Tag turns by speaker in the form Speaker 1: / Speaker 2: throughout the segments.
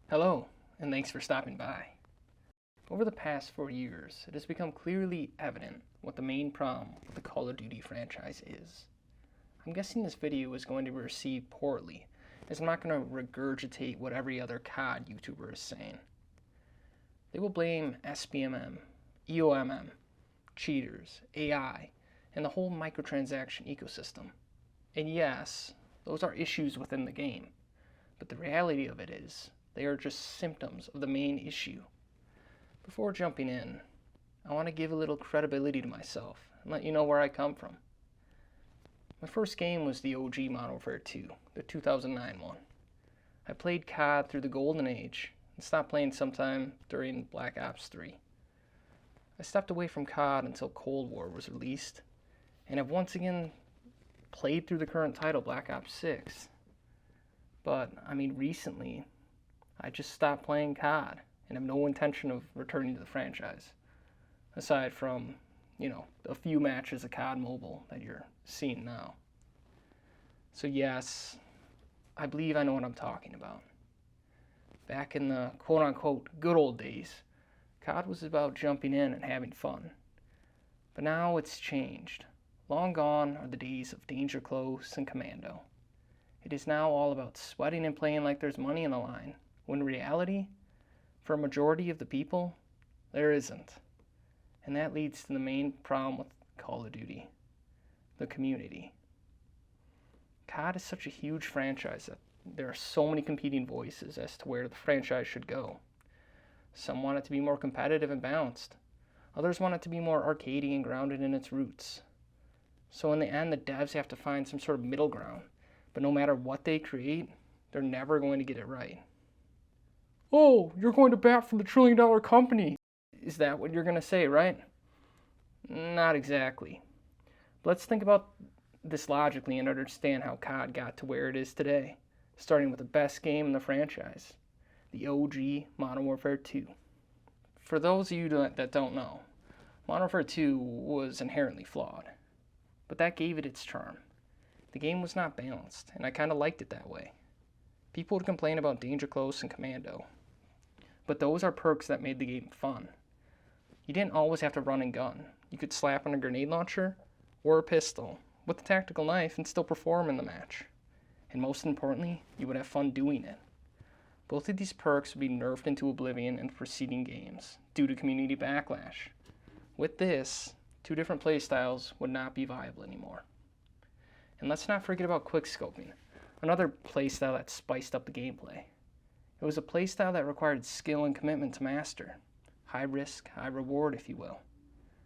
Speaker 1: Hello, and thanks for stopping by. Over the past 4 years, it has become clearly evident what the main problem with the Call of Duty franchise is. I'm guessing this video is going to be received poorly, as I'm not going to regurgitate what every other COD YouTuber is saying. They will blame SBMM, EOMM, cheaters, AI, and the whole microtransaction ecosystem. And yes, those are issues within the game, but the reality of it is, they are just symptoms of the main issue. Before jumping in, I want to give a little credibility to myself and let you know where I come from. My first game was the OG Modern Warfare 2, the 2009 one. I played COD through the golden age and stopped playing sometime during Black Ops 3. I stepped away from COD until Cold War was released, and have once again played through the current title, Black Ops 6. But, recently, I just stopped playing COD and have no intention of returning to the franchise. Aside from, a few matches of COD Mobile that you're seeing now. So yes, I believe I know what I'm talking about. Back in the quote-unquote good old days, COD was about jumping in and having fun. But now it's changed. Long gone are the days of Danger Close and Commando. It is now all about sweating and playing like there's money on the line, when in reality, for a majority of the people, there isn't. And that leads to the main problem with Call of Duty, the community. COD is such a huge franchise that there are so many competing voices as to where the franchise should go. Some want it to be more competitive and balanced. Others want it to be more arcadey and grounded in its roots. So in the end, the devs have to find some sort of middle ground. But no matter what they create, they're never going to get it right. Oh, you're going to bat for the $1 trillion company. Is that what you're going to say, right? Not exactly. But let's think about this logically and understand how COD got to where it is today, starting with the best game in the franchise, the OG Modern Warfare 2. For those of you that don't know, Modern Warfare 2 was inherently flawed, but that gave it its charm. The game was not balanced, and I kind of liked it that way. People would complain about Danger Close and Commando, but those are perks that made the game fun. You didn't always have to run and gun. You could slap on a grenade launcher or a pistol with a tactical knife and still perform in the match. And most importantly, you would have fun doing it. Both of these perks would be nerfed into oblivion in the preceding games due to community backlash. With this, two different playstyles would not be viable anymore. And let's not forget about quickscoping, another playstyle that spiced up the gameplay. It was a playstyle that required skill and commitment to master. High risk, high reward, if you will.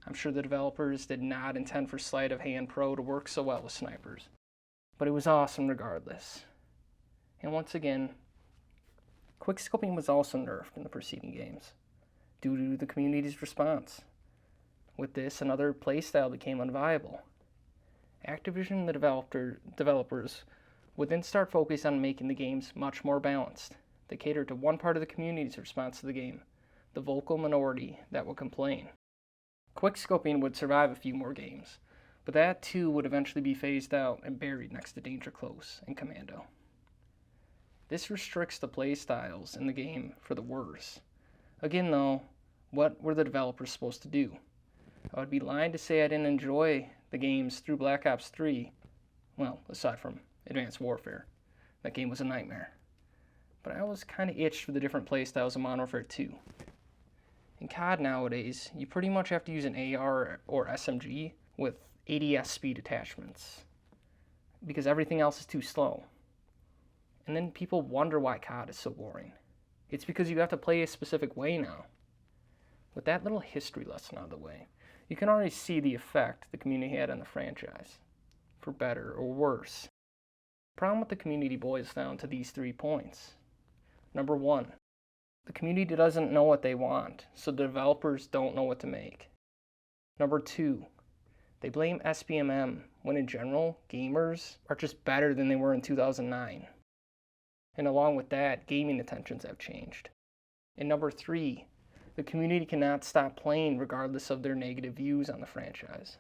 Speaker 1: I'm sure the developers did not intend for Sleight of Hand Pro to work so well with snipers, but it was awesome regardless. And once again, quickscoping was also nerfed in the preceding games, due to the community's response. With this, another playstyle became unviable. Activision and the developers would then start focusing on making the games much more balanced. They catered to one part of the community's response to the game, the vocal minority that would complain. Quickscoping would survive a few more games, but that too would eventually be phased out and buried next to Danger Close and Commando. This restricts the playstyles in the game for the worse. Again though, what were the developers supposed to do? I would be lying to say I didn't enjoy the games through Black Ops 3, well, aside from Advanced Warfare. That game was a nightmare. But I was kind of itched for the different playstyles of Modern Warfare 2. In COD nowadays, you pretty much have to use an AR or SMG with ADS speed attachments, because everything else is too slow. And then people wonder why COD is so boring. It's because you have to play a specific way now. With that little history lesson out of the way, you can already see the effect the community had on the franchise, for better or worse. The problem with the community boils down to these 3 points. Number 1, the community doesn't know what they want, so the developers don't know what to make. Number 2, they blame SBMM when in general, gamers are just better than they were in 2009. And along with that, gaming attentions have changed. And number 3, the community cannot stop playing regardless of their negative views on the franchise.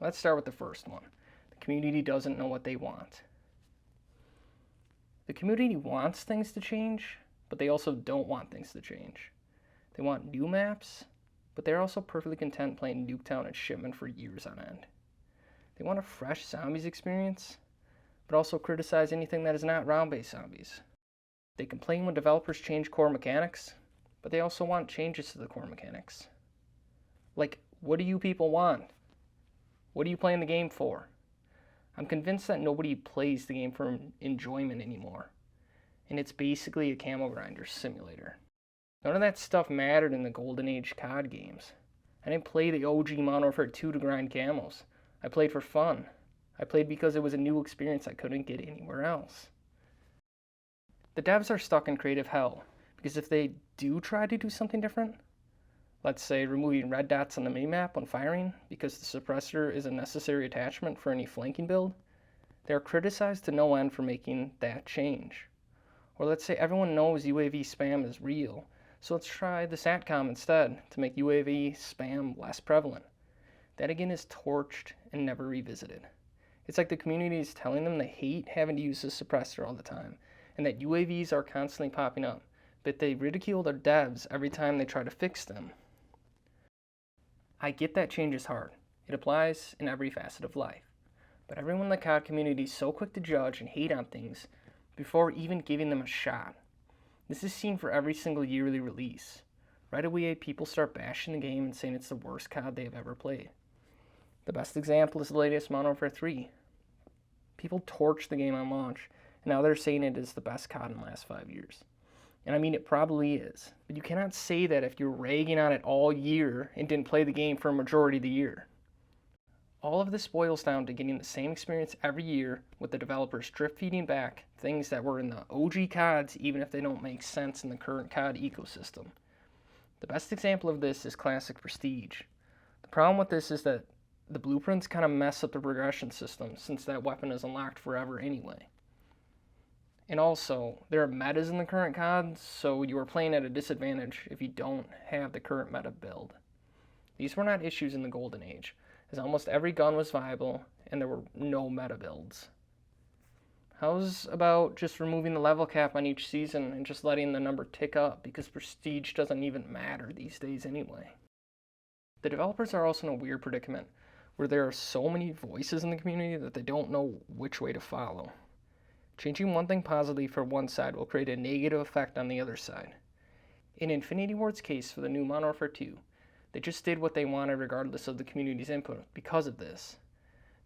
Speaker 1: Let's start with the first one. The community doesn't know what they want. The community wants things to change, but they also don't want things to change. They want new maps, but they're also perfectly content playing Nuketown and Shipment for years on end. They want a fresh zombies experience, but also criticize anything that is not round-based zombies. They complain when developers change core mechanics, but they also want changes to the core mechanics. Like, what do you people want? What are you playing the game for? I'm convinced that nobody plays the game for enjoyment anymore, and it's basically a camo grinder simulator. None of that stuff mattered in the golden age COD games. I didn't play the OG Modern Warfare 2 to grind camos. I played for fun. I played because it was a new experience I couldn't get anywhere else. The devs are stuck in creative hell, because if they do try to do something different, let's say removing red dots on the minimap when firing because the suppressor is a necessary attachment for any flanking build, they are criticized to no end for making that change. Or let's say everyone knows UAV spam is real, so let's try the SATCOM instead to make UAV spam less prevalent. That again is torched and never revisited. It's like the community is telling them they hate having to use the suppressor all the time, and that UAVs are constantly popping up, but they ridicule their devs every time they try to fix them. I get that change is hard. It applies in every facet of life. But everyone in the COD community is so quick to judge and hate on things before even giving them a shot. This is seen for every single yearly release. Right away, people start bashing the game and saying it's the worst COD they have ever played. The best example is the latest Modern Warfare 3. People torched the game on launch, and now they're saying it is the best COD in the last 5 years. And I mean, it probably is. But you cannot say that if you're ragging on it all year and didn't play the game for a majority of the year. All of this boils down to getting the same experience every year with the developers drip feeding back things that were in the OG CODs even if they don't make sense in the current COD ecosystem. The best example of this is Classic Prestige. The problem with this is that the blueprints kind of mess up the progression system since that weapon is unlocked forever anyway. And also, there are metas in the current COD, so you are playing at a disadvantage if you don't have the current meta build. These were not issues in the Golden Age, as almost every gun was viable and there were no meta builds. How's about just removing the level cap on each season and just letting the number tick up, because Prestige doesn't even matter these days anyway? The developers are also in a weird predicament, where there are so many voices in the community that they don't know which way to follow. Changing one thing positively for one side will create a negative effect on the other side. In Infinity Ward's case for the new Modern Warfare 2, they just did what they wanted regardless of the community's input because of this.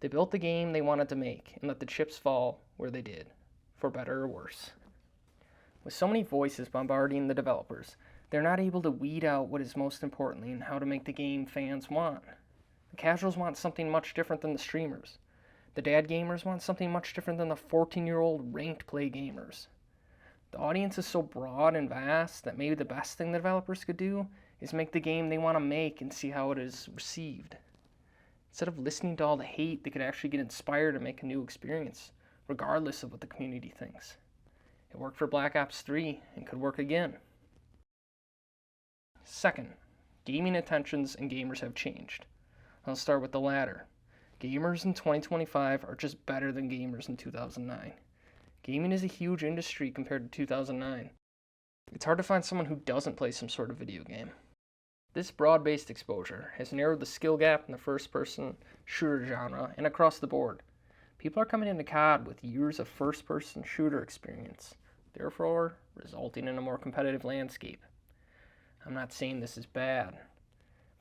Speaker 1: They built the game they wanted to make and let the chips fall where they did, for better or worse. With so many voices bombarding the developers, they're not able to weed out what is most importantly and how to make the game fans want. The casuals want something much different than the streamers. The dad gamers want something much different than the 14-year-old ranked play gamers. The audience is so broad and vast that maybe the best thing the developers could do is make the game they want to make and see how it is received. Instead of listening to all the hate, they could actually get inspired and make a new experience, regardless of what the community thinks. It worked for Black Ops 3 and could work again. Second, gaming attentions and gamers have changed. I'll start with the latter. Gamers in 2025 are just better than gamers in 2009. Gaming is a huge industry compared to 2009. It's hard to find someone who doesn't play some sort of video game. This broad-based exposure has narrowed the skill gap in the first-person shooter genre and across the board. People are coming into COD with years of first-person shooter experience, therefore resulting in a more competitive landscape. I'm not saying this is bad,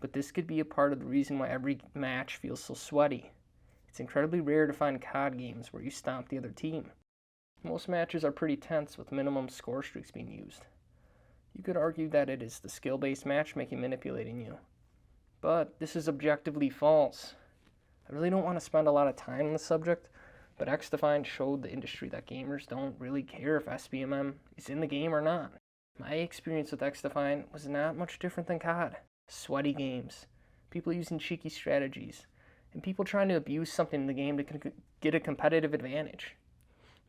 Speaker 1: but this could be a part of the reason why every match feels so sweaty. It's incredibly rare to find COD games where you stomp the other team. Most matches are pretty tense with minimum score streaks being used. You could argue that it is the skill-based matchmaking manipulating you, but this is objectively false. I really don't want to spend a lot of time on the subject, but XDefiant showed the industry that gamers don't really care if SBMM is in the game or not. My experience with XDefiant was not much different than COD. Sweaty games, people using cheeky strategies, and people trying to abuse something in the game to get a competitive advantage.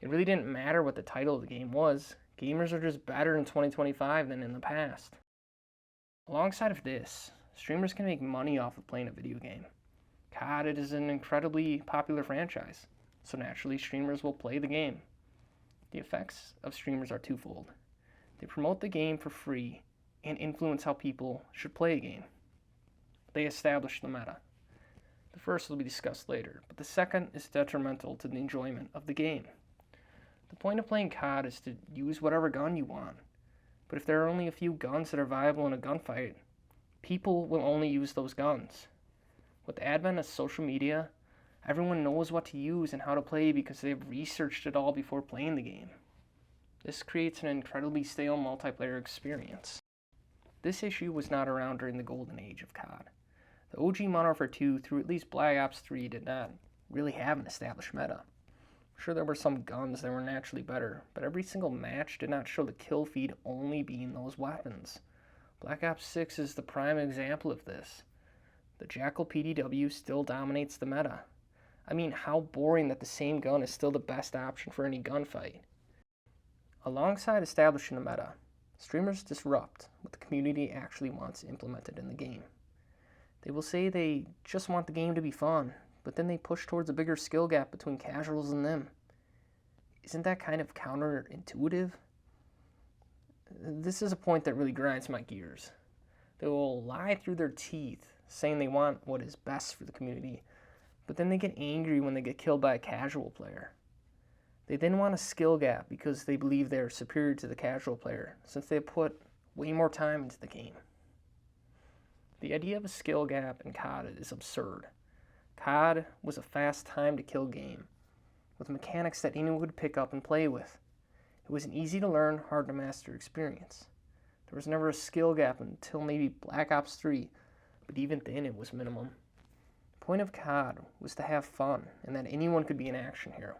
Speaker 1: It really didn't matter what the title of the game was. Gamers are just better in 2025 than in the past. Alongside of this, streamers can make money off of playing a video game. COD, it is an incredibly popular franchise, so naturally streamers will play the game. The effects of streamers are twofold. They promote the game for free and influence how people should play a game. They establish the meta. The first will be discussed later, but the second is detrimental to the enjoyment of the game. The point of playing COD is to use whatever gun you want, but if there are only a few guns that are viable in a gunfight, people will only use those guns. With the advent of social media, everyone knows what to use and how to play because they've researched it all before playing the game. This creates an incredibly stale multiplayer experience. This issue was not around during the golden age of COD. The OG Modern Warfare 2 through at least Black Ops 3 did not really have an established meta. Sure, there were some guns that were naturally better, but every single match did not show the kill feed only being those weapons. Black Ops 6 is the prime example of this. The Jackal PDW still dominates the meta. I mean, how boring that the same gun is still the best option for any gunfight. Alongside establishing a meta, streamers disrupt what the community actually wants implemented in the game. They will say they just want the game to be fun, but then they push towards a bigger skill gap between casuals and them. Isn't that kind of counterintuitive? This is a point that really grinds my gears. They will lie through their teeth, saying they want what is best for the community, but then they get angry when they get killed by a casual player. They then want a skill gap because they believe they are superior to the casual player, since they have put way more time into the game. The idea of a skill gap in COD is absurd. COD was a fast time to kill game, with mechanics that anyone would pick up and play with. It was an easy to learn, hard to master experience. There was never a skill gap until maybe Black Ops 3, but even then it was minimum. The point of COD was to have fun, and that anyone could be an action hero.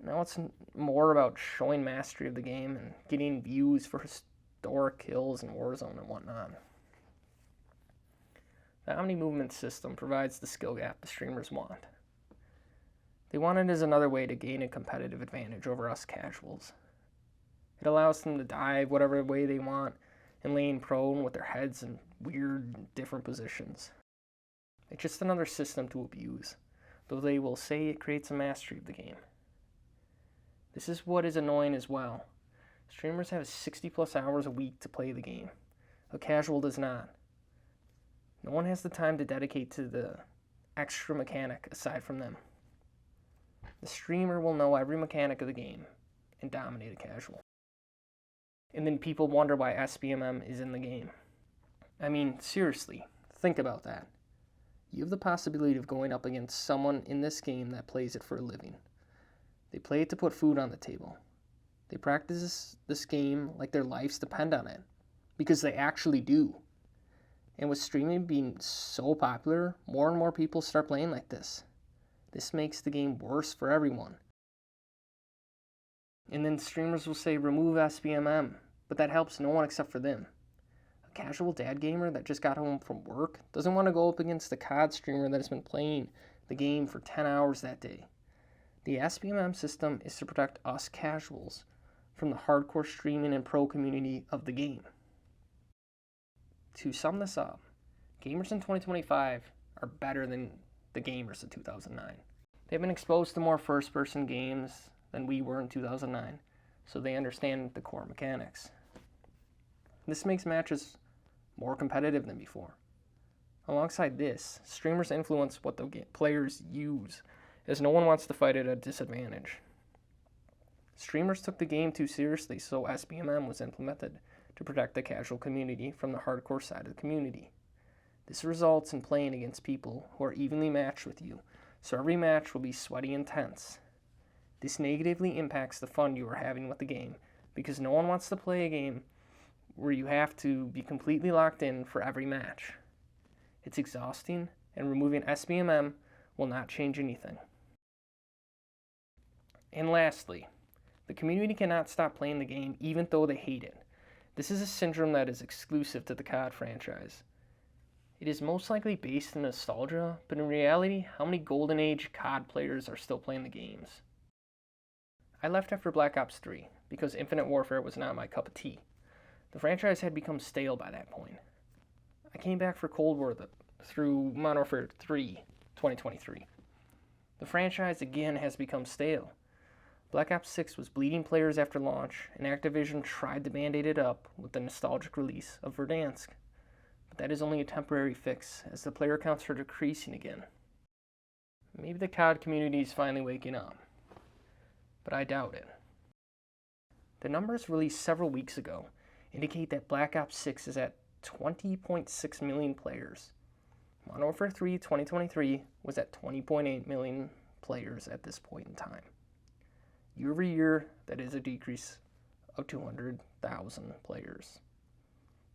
Speaker 1: Now it's more about showing mastery of the game and getting views for historic kills in Warzone and whatnot. The Omni Movement system provides the skill gap the streamers want. They want it as another way to gain a competitive advantage over us casuals. It allows them to dive whatever way they want and laying prone with their heads in weird, different positions. It's just another system to abuse, though they will say it creates a mastery of the game. This is what is annoying as well. Streamers have 60 plus hours a week to play the game. A casual does not. No one has the time to dedicate to the extra mechanic aside from them. The streamer will know every mechanic of the game and dominate a casual. And then people wonder why SBMM is in the game. I mean, seriously, think about that. You have the possibility of going up against someone in this game that plays it for a living. They play it to put food on the table. They practice this game like their lives depend on it, because they actually do. And with streaming being so popular, more and more people start playing like this. This makes the game worse for everyone. And then streamers will say remove SBMM, but that helps no one except for them. A casual dad gamer that just got home from work doesn't want to go up against the COD streamer that has been playing the game for 10 hours that day. The SBMM system is to protect us casuals from the hardcore streaming and pro community of the game. To sum this up, gamers in 2025 are better than the gamers of 2009. They've been exposed to more first-person games than we were in 2009, so they understand the core mechanics. This makes matches more competitive than before. Alongside this, streamers influence what the players use, as no one wants to fight at a disadvantage. Streamers took the game too seriously, so SBMM was implemented to protect the casual community from the hardcore side of the community. This results in playing against people who are evenly matched with you, so every match will be sweaty and tense. This negatively impacts the fun you are having with the game, because no one wants to play a game where you have to be completely locked in for every match. It's exhausting, and removing SBMM will not change anything. And lastly, the community cannot stop playing the game even though they hate it. This is a syndrome that is exclusive to the COD franchise. It is most likely based in nostalgia, but in reality, how many Golden Age COD players are still playing the games? I left after Black Ops 3 because Infinite Warfare was not my cup of tea. The franchise had become stale by that point. I came back for Cold War through Modern Warfare 3 2023. The franchise again has become stale. Black Ops 6 was bleeding players after launch, and Activision tried to band-aid it up with the nostalgic release of Verdansk. But that is only a temporary fix, as the player counts are decreasing again. Maybe the COD community is finally waking up, but I doubt it. The numbers released several weeks ago indicate that Black Ops 6 is at 20.6 million players. Modern Warfare 3 2023 was at 20.8 million players at this point in time. Year over year, that is a decrease of 200,000 players.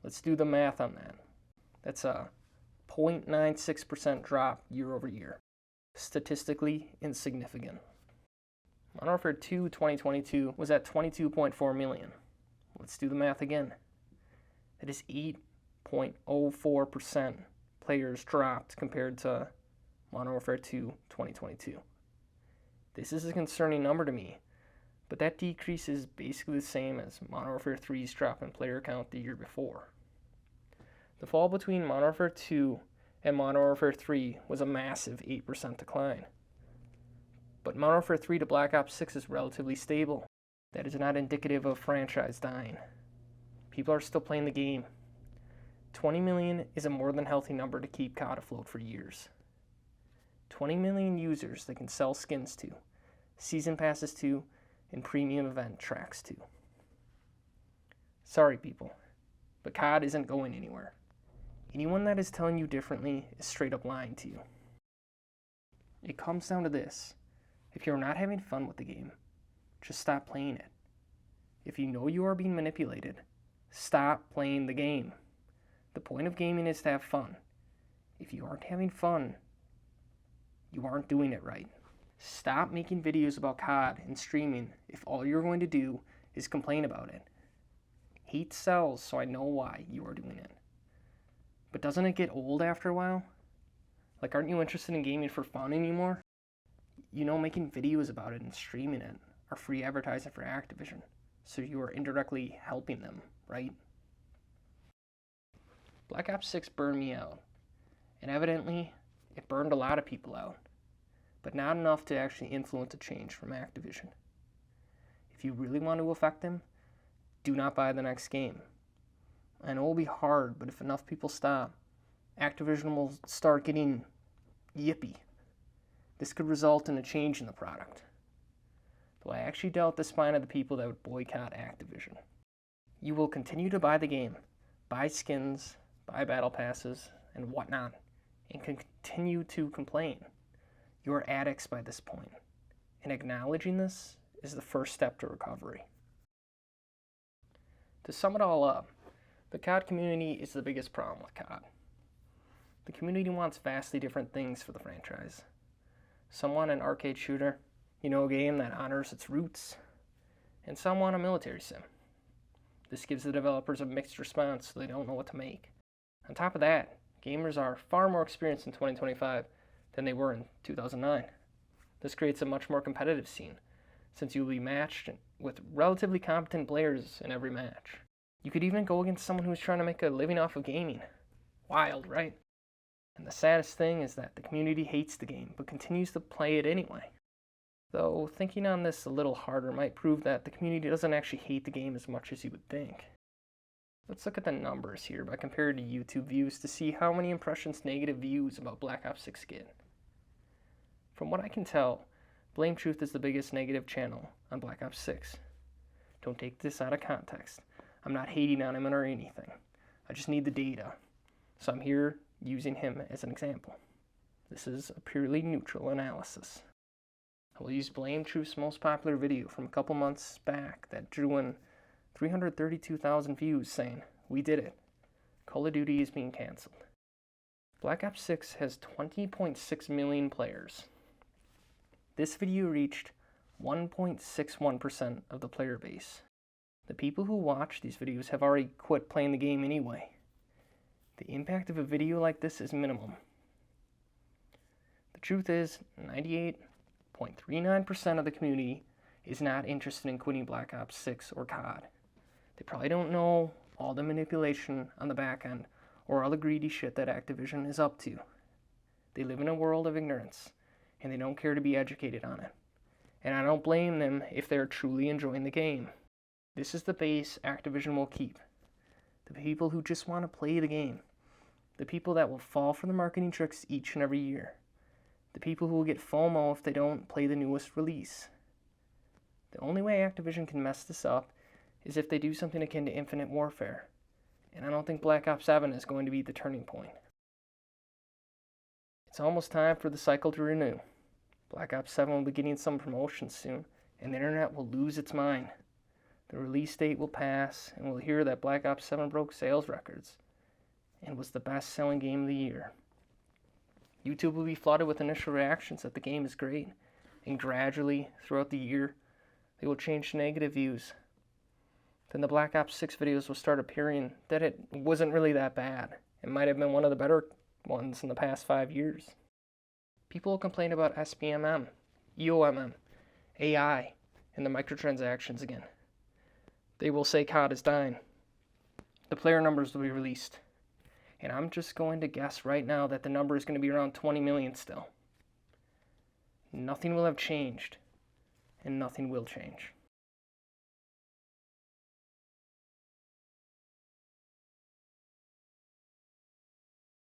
Speaker 1: Let's do the math on that. That's a 0.96% drop year over year. Statistically insignificant. Modern Warfare 2 2022 was at 22.4 million. Let's do the math again. That is 8.04% players dropped compared to Modern Warfare 2 2022. This is a concerning number to me, but that decrease is basically the same as Modern Warfare 3's drop in player count the year before. The fall between Modern Warfare 2 and Modern Warfare 3 was a massive 8% decline. But Modern Warfare 3 to Black Ops 6 is relatively stable. That is not indicative of franchise dying. People are still playing the game. 20 million is a more than healthy number to keep COD afloat for years. 20 million users they can sell skins to, season passes to, and premium event tracks to. Sorry people, but COD isn't going anywhere. Anyone that is telling you differently is straight up lying to you. It comes down to this. If you're not having fun with the game, just stop playing it. If you know you are being manipulated, stop playing the game. The point of gaming is to have fun. If you aren't having fun, you aren't doing it right. Stop making videos about COD and streaming if all you're going to do is complain about it. Hate sells, so I know why you are doing it. But doesn't it get old after a while? Like, aren't you interested in gaming for fun anymore? You know, making videos about it and streaming it are free advertising for Activision, so you are indirectly helping them, right? Black Ops 6 burned me out, and evidently, it burned a lot of people out, but not enough to actually influence a change from Activision. If you really want to affect them, do not buy the next game. I know it will be hard, but if enough people stop, Activision will start getting yippy. This could result in a change in the product. Though I actually doubt the spine of the people that would boycott Activision. You will continue to buy the game, buy skins, buy battle passes, and whatnot, and continue to complain. You are addicts by this point, and acknowledging this is the first step to recovery. To sum it all up, the COD community is the biggest problem with COD. The community wants vastly different things for the franchise. Some want an arcade shooter, a game that honors its roots, and some want a military sim. This gives the developers a mixed response, so they don't know what to make. On top of that, gamers are far more experienced in 2025 than they were in 2009. This creates a much more competitive scene, since you will be matched with relatively competent players in every match. You could even go against someone who's trying to make a living off of gaming. Wild, right? And the saddest thing is that the community hates the game, but continues to play it anyway. Though, thinking on this a little harder might prove that the community doesn't actually hate the game as much as you would think. Let's look at the numbers here by comparing to YouTube views to see how many impressions negative views about Black Ops 6 get. From what I can tell, Blame Truth is the biggest negative channel on Black Ops 6. Don't take this out of context. I'm not hating on him or anything. I just need the data. So I'm here using him as an example. This is a purely neutral analysis. I will use Blame Truth's most popular video from a couple months back that drew in 332,000 views saying, "We did it. Call of Duty is being cancelled." Black Ops 6 has 20.6 million players. This video reached 1.61% of the player base. The people who watch these videos have already quit playing the game anyway. The impact of a video like this is minimum. The truth is, 98.39% of the community is not interested in quitting Black Ops 6 or COD. They probably don't know all the manipulation on the back end or all the greedy shit that Activision is up to. They live in a world of ignorance, and they don't care to be educated on it. and I don't blame them if they're truly enjoying the game. This is the base Activision will keep. The people who just want to play the game. The people that will fall for the marketing tricks each and every year. The people who will get FOMO if they don't play the newest release. The only way Activision can mess this up is if they do something akin to Infinite Warfare. And I don't think Black Ops 7 is going to be the turning point. It's almost time for the cycle to renew. Black Ops 7 will be getting some promotions soon, and the internet will lose its mind. The release date will pass, and we'll hear that Black Ops 7 broke sales records and was the best-selling game of the year. YouTube will be flooded with initial reactions that the game is great, and gradually, throughout the year, they will change to negative views. Then the Black Ops 6 videos will start appearing that it wasn't really that bad. It might have been one of the better ones in the past 5 years. People will complain about SBMM, EOMM, AI, and the microtransactions again. They will say COD is dying. The player numbers will be released. And I'm just going to guess right now that the number is going to be around 20 million still. Nothing will have changed, and nothing will change.